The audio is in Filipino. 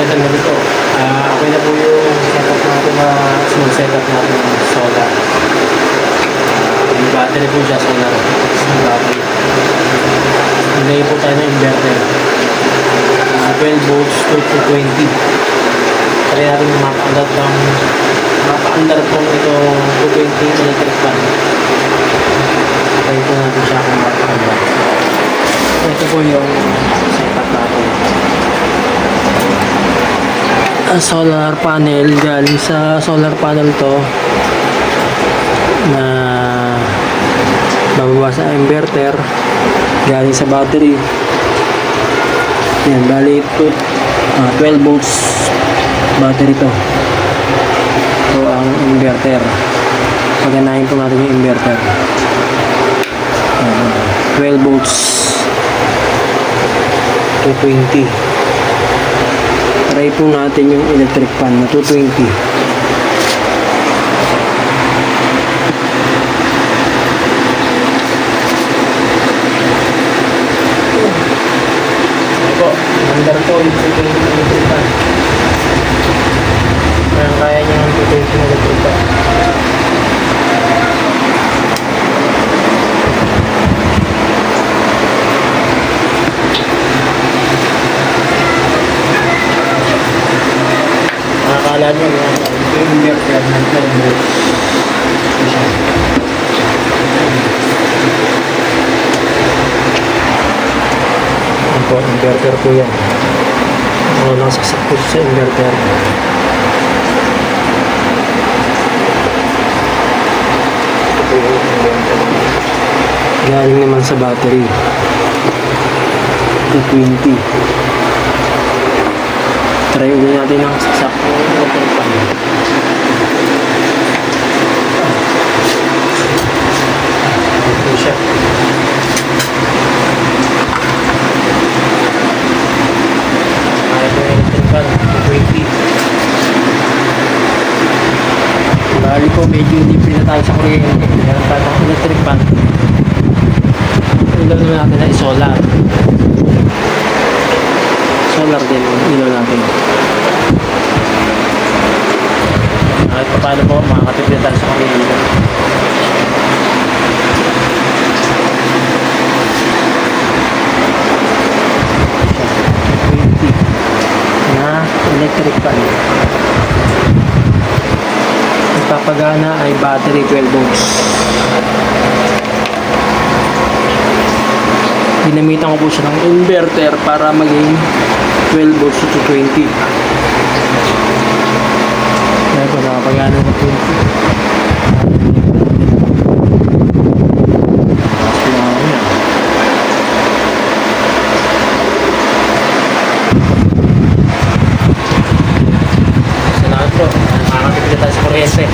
maganda dito. Okay na po yung setup natin na small setup natin ng solar. Yung battery po siya, solar. Yung battery. Nilagay po tayo ng inverter. 12 volts to 220. Try natin mapa-under po ito 220 electric fan. Try po natin siya kung mapa-under. Ito po yung setup natin. Solar panel, galing sa solar panel to na bababa sa inverter, galing sa battery. Yan, bali ito 12 volts battery to. So ang inverter, paganahin po natin yung inverter. 12 volts 220. Try po natin yung electric fan na 220. Po, under po yung 220 electric fan. Kaya niya ang 220 electric fan. Nakakala nyo yung inverter ng 12 volts. Yan po, inverter po yan. Nasaksak po sa inverter. Galing naman sa battery 220. Try ulit natin ang saksak electric fan. Ito siya. Ito yung electric fan 220. Bali po medyo libre na tayo sa kuryente. Meron tayong electric fan. Ilaw naman natin na solar. Solar din yung ilaw natin. Kahit pa paano po makakatipid tayo sa kuryente. Na electric fan. Nagpapagana ay battery 12 volts. Ginamitan ko po siya ng inverter para maging 12 volts to 220. Kaya po nakapagana ng 20. Sa lahat po, nakakatipid tayo sa kuryente.